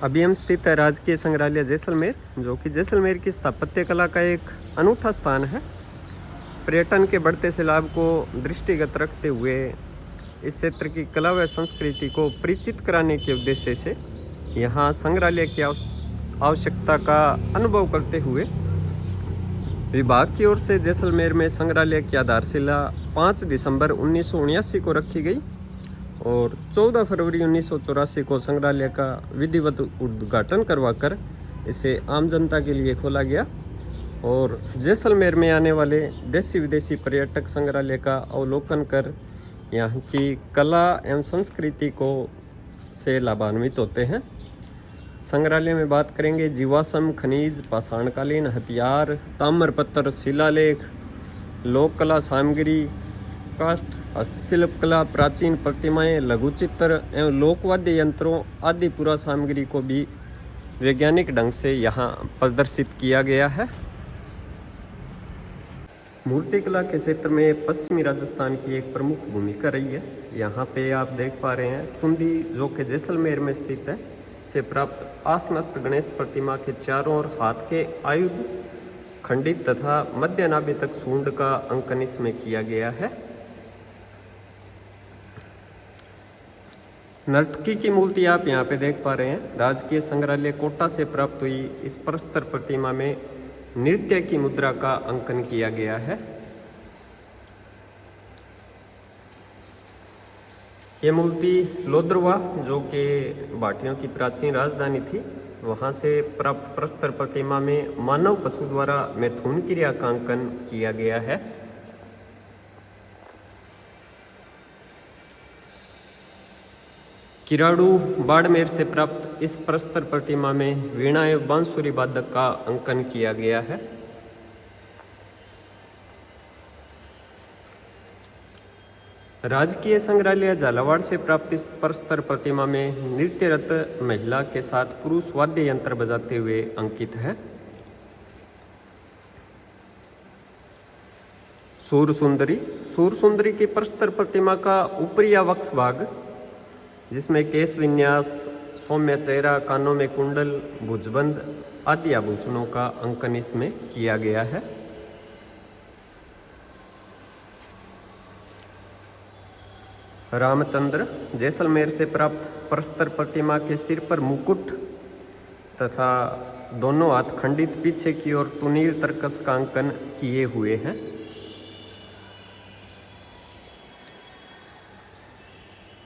अभी हम स्थित है राजकीय संग्रहालय जैसलमेर, जो कि जैसलमेर की स्थापत्य कला का एक अनूठा स्थान है। पर्यटन के बढ़ते सैलाब को दृष्टिगत रखते हुए इस क्षेत्र की कला व संस्कृति को परिचित कराने के उद्देश्य से यहाँ संग्रहालय की आवश्यकता का अनुभव करते हुए विभाग की ओर से जैसलमेर में संग्रहालय की आधारशिला 5 दिसंबर 1979 को रखी गई और 14 फरवरी 1984 को संग्रहालय का विधिवत उद्घाटन करवाकर इसे आम जनता के लिए खोला गया और जैसलमेर में आने वाले देशी विदेशी पर्यटक संग्रहालय का अवलोकन कर यहाँ की कला एवं संस्कृति को से लाभान्वित होते हैं। संग्रहालय में बात करेंगे जीवाश्म, खनिज, पाषाणकालीन हथियार, ताम्रपत्र, शिलालेख, लोक कला सामग्री, काष्ठ, हस्तशिल्प कला, प्राचीन प्रतिमाएं, लघुचित्र एवं लोकवाद्य यंत्रों आदि पूरा सामग्री को भी वैज्ञानिक ढंग से यहाँ प्रदर्शित किया गया है। मूर्तिकला के क्षेत्र में पश्चिमी राजस्थान की एक प्रमुख भूमिका रही है। यहाँ पे आप देख पा रहे हैं चुंदी, जो कि जैसलमेर में स्थित है, से प्राप्त आसनस्त गणेश प्रतिमा के चारों ओर हाथ के आयुध खंडित तथा मध्य नाभि तक सूंड का अंकन इसमें किया गया है। नर्तकी की मूर्ति आप यहाँ पे देख पा रहे हैं। राजकीय संग्रहालय कोटा से प्राप्त हुई इस प्रस्तर प्रतिमा में नृत्य की मुद्रा का अंकन किया गया है। ये मूर्ति लोद्रवा, जो कि भाटियों की प्राचीन राजधानी थी, वहाँ से प्राप्त प्रस्तर प्रतिमा में मानव पशु द्वारा मैथुन क्रिया का अंकन किया गया है। किराड़ू बाड़मेर से प्राप्त इस प्रस्तर प्रतिमा में वीणा एवं बांसुरी वादक का अंकन किया गया है। राजकीय संग्रहालय झालावाड़ से प्राप्त इस प्रस्तर प्रतिमा में नृत्यरत महिला के साथ पुरुष वाद्य यंत्र बजाते हुए अंकित है। सूर सुंदरी की प्रस्तर प्रतिमा का ऊपरी वक्ष भाग, जिसमें केश विन्यास, सौम्य चेहरा, कानों में कुंडल, भुजबंद आदि आभूषणों का अंकन इसमें किया गया है। रामचंद्र, जैसलमेर से प्राप्त प्रस्तर प्रतिमा के सिर पर मुकुट तथा दोनों हाथ खंडित पीछे की ओर तुनील तरकस का अंकन किए हुए हैं।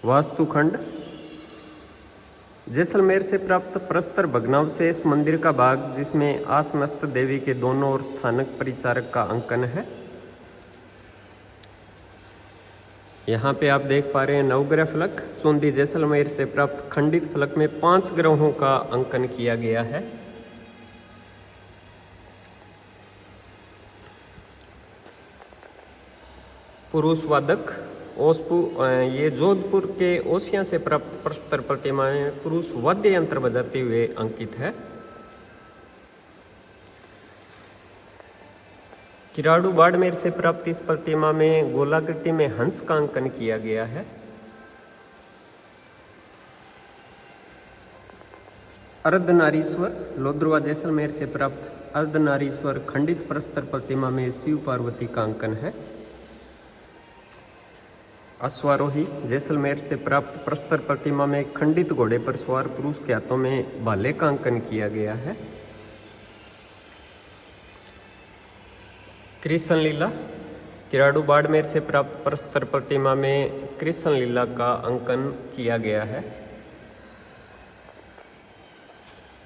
वास्तुखंड, जैसलमेर से प्राप्त प्रस्तर भग्नावशेष मंदिर का भाग, जिसमें आसनस्त देवी के दोनों ओर स्थानक परिचारक का अंकन है। यहाँ पे आप देख पा रहे हैं नवग्रह फलक, चौंदी जैसलमेर से प्राप्त खंडित फलक में 5 ग्रहों का अंकन किया गया है। पुरुष वादक ये जोधपुर के ओसिया से प्राप्त प्रस्तर प्रतिमा में पुरुष वाद्य यंत्र बजाते हुए अंकित है। किराड़ू बाड़मेर से प्राप्त इस प्रतिमा में गोलाकृति में हंस का अंकन किया गया है। अर्धनारीश्वर, लोद्रवा जैसलमेर से प्राप्त अर्धनारीश्वर खंडित प्रस्तर प्रतिमा में शिव पार्वती का अंकन है। अश्वारोही, जैसलमेर से प्राप्त प्रस्तर प्रतिमा में खंडित घोड़े पर सवार पुरुष के हाथों में भाले का अंकन किया गया है। कृष्ण लीला, किराड़ू बाड़मेर से प्राप्त प्रस्तर प्रतिमा में कृष्ण लीला का अंकन किया गया है।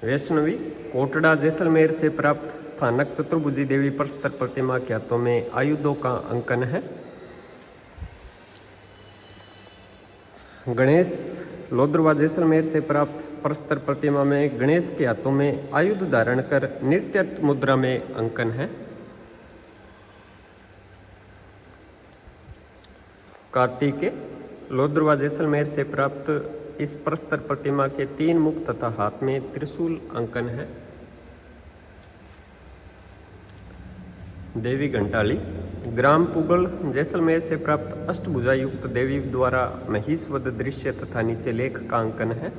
वैष्णवी, कोटड़ा, जैसलमेर से प्राप्त स्थानक चतुर्भुजी देवी प्रस्तर प्रतिमा के हाथों में आयुधों का अंकन है। गणेश, लोद्रवा जैसलमेर से प्राप्त प्रस्तर प्रतिमा में गणेश के हाथों में आयुध धारण कर नृत्य मुद्रा में अंकन है। कार्तिकेय, लोद्रवा जैसलमेर से प्राप्त इस प्रस्तर प्रतिमा के 3 मुख तथा हाथ में त्रिशूल अंकन है। देवी घंटाली, ग्राम पुगल, जैसलमेर से प्राप्त अष्टभुजा युक्त देवी द्वारा महिषवध दृश्य तथा नीचे लेख का अंकन है।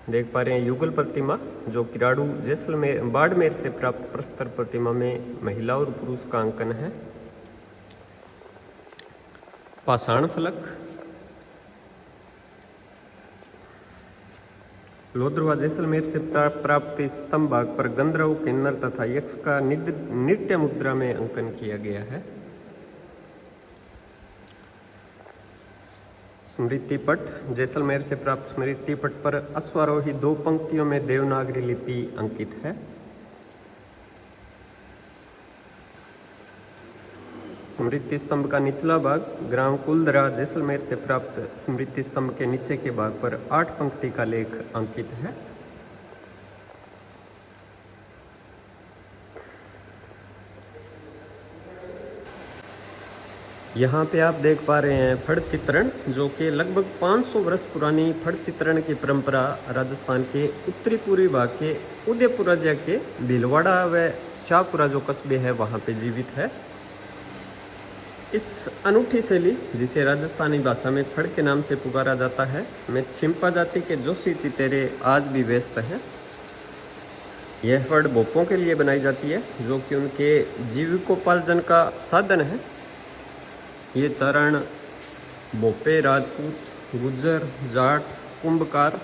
देख पा रहे हैं युगल प्रतिमा, जो किराड़ू जैसलमेर बाड़मेर से प्राप्त प्रस्तर प्रतिमा में महिला और पुरुष का अंकन है। पाषाण फलक, लोद्रवा जैसलमेर से प्राप्त स्तंभ भाग पर गंधर्व, किन्नर तथा यक्ष का नृत्य मुद्रा में अंकन किया गया है। स्मृति पट, जैसलमेर से प्राप्त स्मृति पट पर अश्वारोही 2 पंक्तियों में देवनागरी लिपि अंकित है। स्मृति स्तंभ का निचला भाग ग्राम कुलधरा, जैसलमेर से प्राप्त स्मृति स्तंभ के नीचे के भाग पर 8 पंक्ति का लेख अंकित है। यहाँ पे आप देख पा रहे हैं फड़ चित्रण, जो कि लगभग 500 वर्ष पुरानी फड़ चित्रण की परंपरा राजस्थान के उत्तरी पूर्वी भाग के उदयपुर राज्य के भीलवाड़ा व शाहपुरा जो कस्बे हैं वहाँ पे जीवित है। इस अनूठी शैली, जिसे राजस्थानी भाषा में फड़ के नाम से पुकारा जाता है, में छिंपा जाति के जोशी चितेरे आज भी व्यस्त हैं। यह फड़ भोपों के लिए बनाई जाती है, जो कि उनके जीविकोपार्जन का साधन है। ये चारण भोपे, राजपूत, गुज्जर, जाट, कुंभकार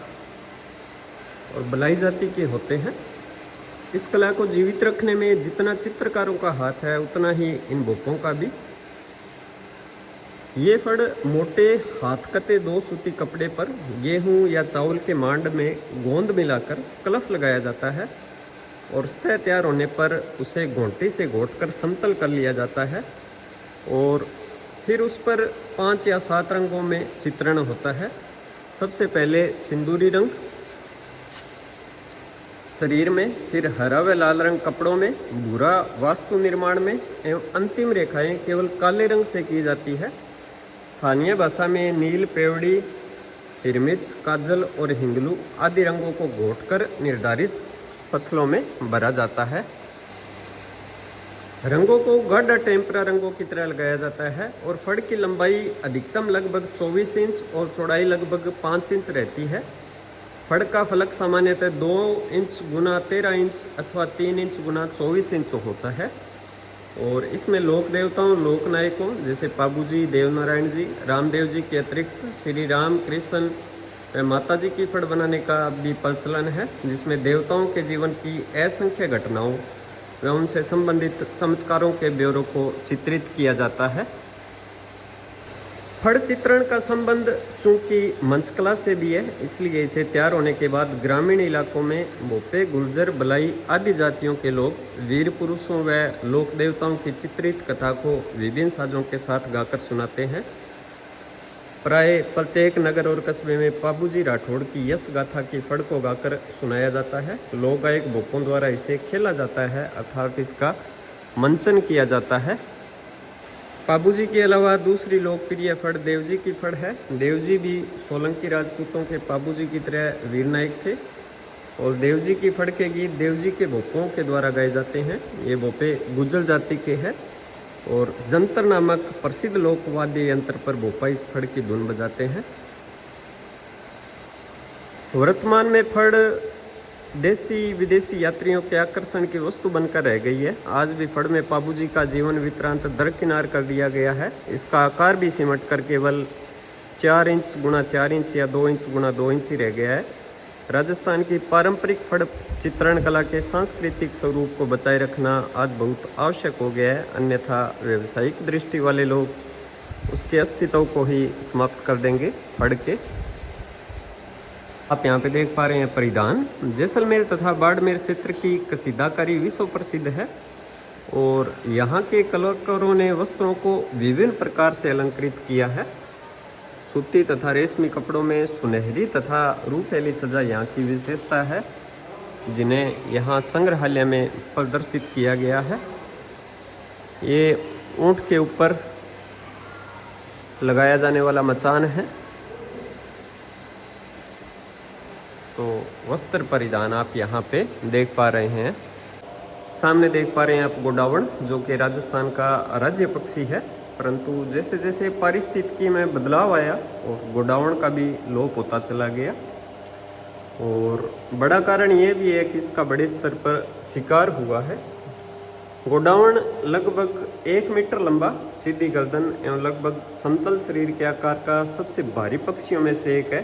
और बलाई जाति के होते हैं। इस कला को जीवित रखने में जितना चित्रकारों का हाथ है, उतना ही इन भोपों का भी। ये फड़ मोटे हाथ कते 2 सूती कपड़े पर गेहूं या चावल के मांड में गोंद मिलाकर कलफ लगाया जाता है और सतह तैयार होने पर उसे घोंटी से घोंटकर समतल कर लिया जाता है और फिर उस पर 5 या 7 रंगों में चित्रण होता है। सबसे पहले सिंदूरी रंग शरीर में, फिर हरा व लाल रंग कपड़ों में, भूरा वास्तु निर्माण में एवं अंतिम रेखाएं केवल काले रंग से की जाती है। स्थानीय भाषा में नील, पेवड़ी, हिरमिच, काजल और हिंगलू आदि रंगों को घोंटकर निर्धारित सथलों में भरा जाता है। रंगों को गाढ़ा टेम्परा रंगों की तरह लगाया जाता है और फड़ की लंबाई अधिकतम लगभग 24 इंच और चौड़ाई लगभग 5 इंच रहती है। फड़ का फलक सामान्यतः 2 इंच गुना 13 इंच अथवा 3 इंच गुना 24 इंच होता है और इसमें लोक देवताओं, लोक नायकों जैसे पाबूजी, देवनारायण जी, रामदेव जी के अतिरिक्त श्री राम, कृष्ण व माता जी की फड़ बनाने का भी प्रचलन है, जिसमें देवताओं के जीवन की असंख्य घटनाओं व उनसे संबंधित चमत्कारों के ब्यौरों को चित्रित किया जाता है। फड़ चित्रण का संबंध चूंकि मंचकला से भी है, इसलिए इसे तैयार होने के बाद ग्रामीण इलाकों में भोपे, गुर्जर, बलाई आदि जातियों के लोग वीर पुरुषों व लोक देवताओं की चित्रित कथा को विभिन्न साजों के साथ गाकर सुनाते हैं। प्राय प्रत्येक नगर और कस्बे में पाबूजी राठौड़ की यश गाथा की फड़ को गाकर सुनाया जाता है। लोक गायक भोपों द्वारा इसे खेला जाता है अर्थात इसका मंचन किया जाता है। पाबूजी के अलावा दूसरी लोकप्रिय फड़ देवजी की फड़ है। देवजी भी सोलंकी राजपूतों के पाबूजी की तरह वीर नायक थे और देवजी की फड़ के गीत देवजी के भोपों के द्वारा गाए जाते हैं। ये भोपे गुज्जर जाति के हैं और जंतर नामक प्रसिद्ध लोकवाद्य यंत्र पर भोपा इस फड़ की धुन बजाते हैं। वर्तमान में फड़ देसी विदेशी यात्रियों के आकर्षण की वस्तु बनकर रह गई है। आज भी फड़ में पाबूजी का जीवन वृत्तांत दरकिनार कर दिया गया है। इसका आकार भी सिमट कर केवल 4 इंच गुणा 4 इंच या 2 इंच गुणा 2 इंच ही रह गया है। राजस्थान की पारंपरिक फड़ चित्रण कला के सांस्कृतिक स्वरूप को बचाए रखना आज बहुत आवश्यक हो गया है, अन्यथा व्यावसायिक दृष्टि वाले लोग उसके अस्तित्व को ही समाप्त कर देंगे फड़ के। आप यहाँ पे देख पा रहे हैं परिधान। जैसलमेर तथा बाड़मेर क्षेत्र की कसीदाकारी विश्व प्रसिद्ध है और यहाँ के कलाकारों ने वस्त्रों को विभिन्न प्रकार से अलंकृत किया है। सूती तथा रेशमी कपड़ों में सुनहरी तथा रूपैली सजा यहाँ की विशेषता है, जिन्हें यहाँ संग्रहालय में प्रदर्शित किया गया है। ये ऊँट के ऊपर लगाया जाने वाला मचान है। तो वस्त्र परिधान आप यहाँ पे देख पा रहे हैं। सामने देख पा रहे हैं आप गोडावण, जो कि राजस्थान का राज्य पक्षी है, परंतु जैसे जैसे पारिस्थितिकी में बदलाव आया और गोडावण का भी लोप होता चला गया। और बड़ा कारण ये भी है कि इसका बड़े स्तर पर शिकार हुआ है। गोडाउन लगभग 1 मीटर लंबा, सीधी गर्दन एवं लगभग समतल शरीर के आकार का सबसे भारी पक्षियों में से एक है।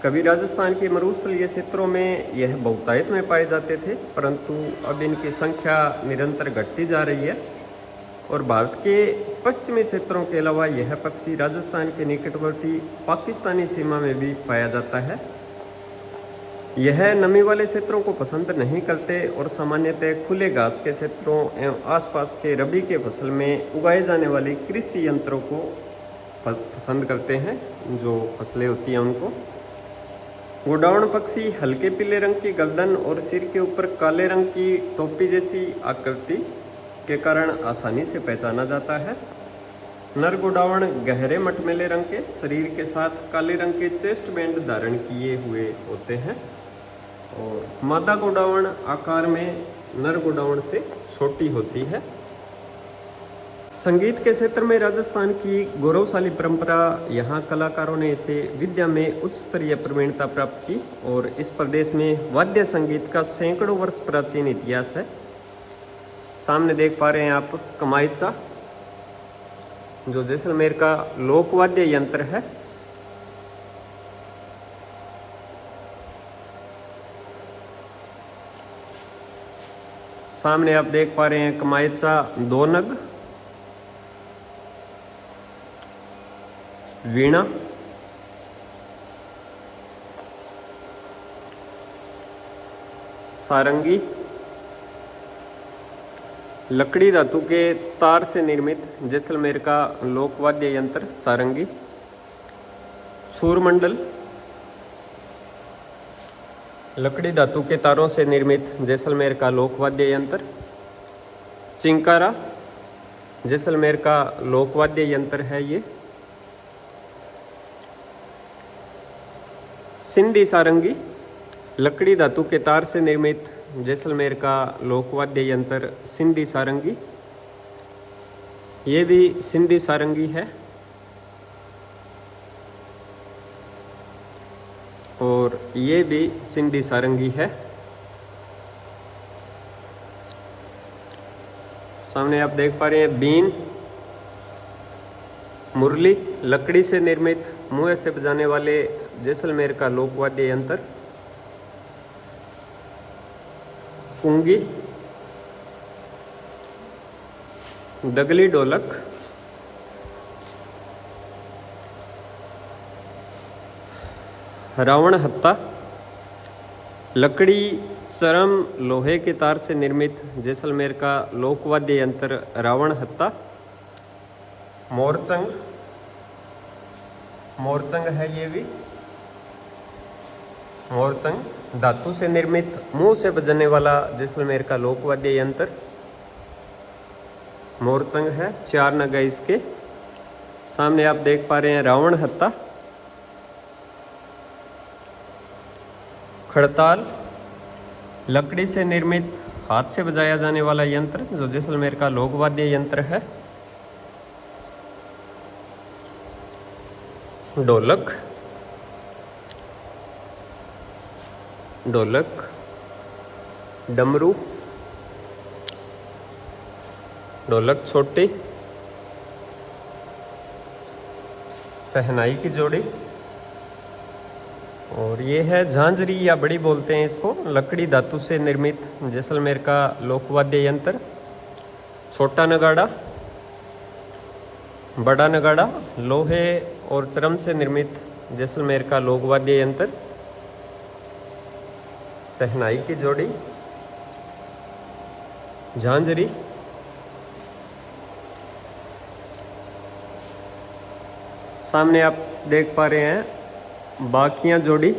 कभी राजस्थान के मरुस्थलीय क्षेत्रों में यह बहुतायत में पाए जाते थे, परंतु अब इनकी संख्या निरंतर घटती जा रही है और भारत के पश्चिमी क्षेत्रों के अलावा यह पक्षी राजस्थान के निकटवर्ती पाकिस्तानी सीमा में भी पाया जाता है। यह नमी वाले क्षेत्रों को पसंद नहीं करते और सामान्यतः खुले घास के क्षेत्रों एवं आसपास के रबी के फसल में उगाए जाने वाले कृषि यंत्रों को पसंद करते हैं, जो फसलें होती हैं उनको। गोडाउन पक्षी हल्के पीले रंग की गर्दन और सिर के ऊपर काले रंग की टोपी जैसी आकृति के कारण आसानी से पहचाना जाता है। नर गोडाउन गहरे मटमैले रंग के शरीर के साथ काले रंग के चेस्ट बैंड धारण किए हुए होते हैं और मादा गोडाउन आकार में नर गोडाउन से छोटी होती है। संगीत के क्षेत्र में राजस्थान की गौरवशाली परंपरा, यहाँ कलाकारों ने इसे विद्या में उच्च स्तरीय प्रवीणता प्राप्त की और इस प्रदेश में वाद्य संगीत का सैकड़ों वर्ष प्राचीन इतिहास है। सामने देख पा रहे हैं आप कमाइचा, जो जैसलमेर का लोकवाद्य यंत्र है। सामने आप देख पा रहे हैं कमाइचा 2 नग, वीणा, सारंगी, लकड़ी धातु के तार से निर्मित जैसलमेर का लोकवाद्य यंत्र सारंगी, सूरमंडल, लकड़ी धातु के तारों से निर्मित जैसलमेर का लोकवाद्य यंत्र, चिंकारा जैसलमेर का लोकवाद्य यंत्र है ये, सिंधी सारंगी लकड़ी धातु के तार से निर्मित जैसलमेर का लोकवाद्य यंत्र सिंधी सारंगी, ये भी सिंधी सारंगी है। और ये भी सिंधी सारंगी है। सामने आप देख पा रहे हैं बीन, मुरली लकड़ी से निर्मित मुँह से बजाने वाले जैसलमेर का लोकवाद्य यंत्र, पुंगी, दगली ढोलक, रावण हत्ता लकड़ी चरम लोहे के तार से निर्मित जैसलमेर का लोकवाद्य यंत्र रावण हत्ता, मोरचंग, मोरचंग है ये भी, मोरचंग धातु से निर्मित मुंह से बजने वाला जैसलमेर का लोकवाद्य यंत्र मोरचंग है। 4 नग है इसके। सामने आप देख पा रहे हैं रावण हत्ता, खड़ताल लकड़ी से निर्मित हाथ से बजाया जाने वाला यंत्र जो जैसलमेर का लोकवाद्य यंत्र है, ढोलक, ढोलक, डमरू, ढोलक छोटी, शहनाई की जोड़ी, और ये है झांझरी या बड़ी बोलते हैं इसको, लकड़ी धातु से निर्मित जैसलमेर का लोकवाद्य यंत्र, छोटा नगाड़ा, बड़ा नगाड़ा लोहे और चरम से निर्मित जैसलमेर का लोकवाद्य यंत्र, शहनाई की जोड़ी, झांझरी, सामने आप देख पा रहे हैं बाकियां जोड़ी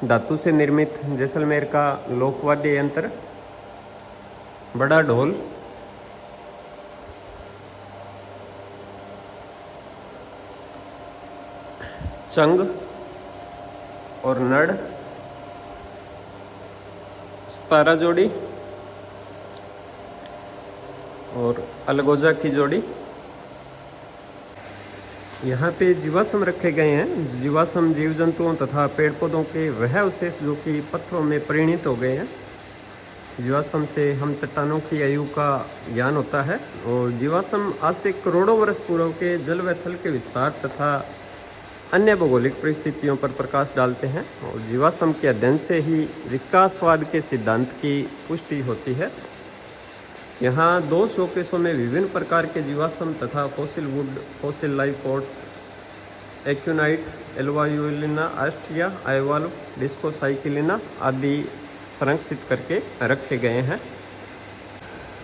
धातु से निर्मित जैसलमेर का लोकवाद्य यंत्र, बड़ा ढोल, चंग और नड़, सतारा जोड़ी और अलगोजा की जोड़ी। यहाँ पे जीवाश्म रखे गए हैं। जीवाश्म जीव जंतुओं तथा पेड़ पौधों के वह अवशेष जो कि पत्थरों में परिणित हो गए हैं। जीवाश्म से हम चट्टानों की आयु का ज्ञान होता है और जीवाश्म आज से करोड़ों वर्ष पूर्व के जल व थल के विस्तार तथा अन्य भौगोलिक परिस्थितियों पर प्रकाश डालते हैं और जीवाश्म के अध्ययन से ही विकासवाद के सिद्धांत की पुष्टि होती है। यहाँ 2 शोकेसों में विभिन्न प्रकार के जीवाश्म तथा fossil wood, fossil life ports, एक्यूनाइट, एल्वायुलिना, आस्ट्रिया, आइवाल, डिस्कोसाइकिलिना आदि संरक्षित करके रखे गए हैं।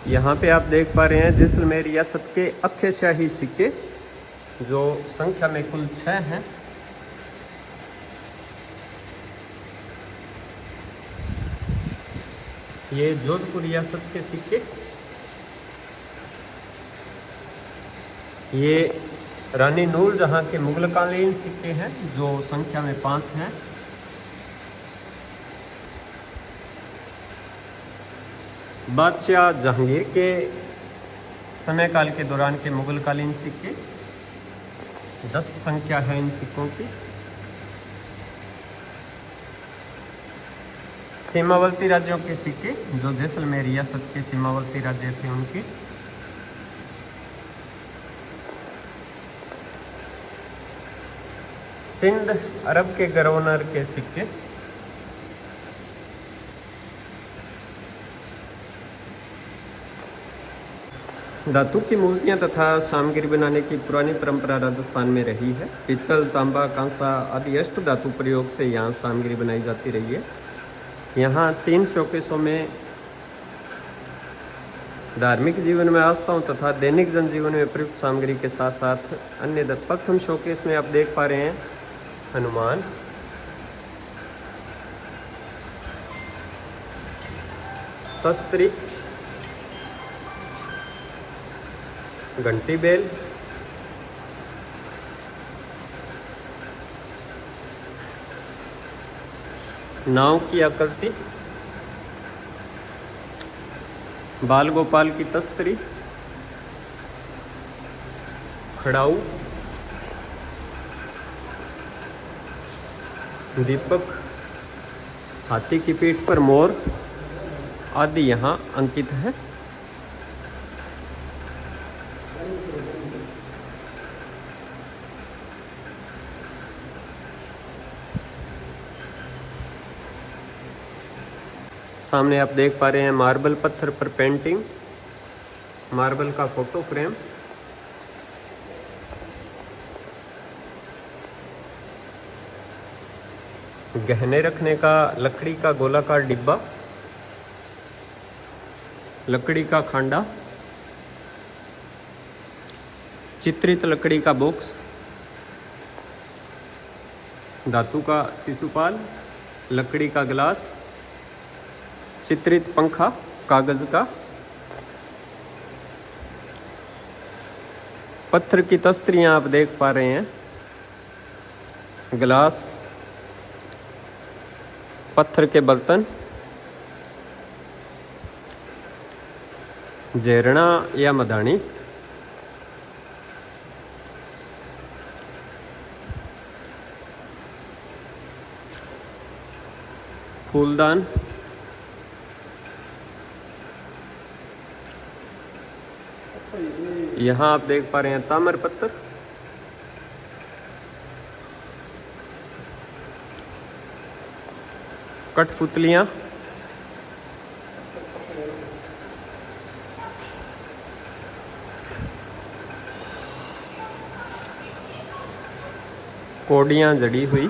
यहाँ पे आप देख पा रहे हैं जैसलमेर रियासत के अक्षयशाही सिक्के जो संख्या में कुल 6 हैं। ये जोधपुर रियासत के सिक्के, ये रानी नूरजहां के मुगलकालीन सिक्के हैं जो संख्या में 5 हैं। बादशाह जहांगीर के समयकाल के दौरान के मुगलकालीन सिक्के, 10 संख्या है इन सिक्कों की। सीमावर्ती राज्यों के सिक्के जो जैसलमेर रियासत के सीमावर्ती राज्य थे उनके। सिंध अरब के गवर्नर के सिक्के। धातु की मूर्तियां तथा सामग्री बनाने की पुरानी परंपरा राजस्थान में रही है। पीतल, तांबा, कांसा आदि अष्ट धातु प्रयोग से यहाँ सामग्री बनाई जाती रही है। यहाँ 3 शोकेसों में धार्मिक जीवन में आस्थाओं तथा दैनिक जनजीवन में प्रयुक्त सामग्री के साथ साथ अन्य प्रथम शोकेस में आप देख पा रहे हैं हनुमान, तस्त्री, घंटी बेल, नाव की आकृति, बाल गोपाल की तस्तरी, खड़ाऊ, दीपक, हाथी की पीठ पर मोर आदि यहाँ अंकित है। सामने आप देख पा रहे हैं मार्बल पत्थर पर पेंटिंग, मार्बल का फोटो फ्रेम, गहने रखने का लकड़ी का गोलाकार डिब्बा, लकड़ी का खांडा, चित्रित लकड़ी का बॉक्स, धातु का शिशुपाल, लकड़ी का गिलास, चित्रित पंखा कागज का, पत्थर की तस्तरियां आप देख पा रहे हैं, गिलास, पत्थर के बर्तन, झरना या मधानी, फूलदान, यहाँ आप देख पा रहे हैं ताम्र पत्थर, कठपुतलियाँ, कोडियाँ जड़ी हुई,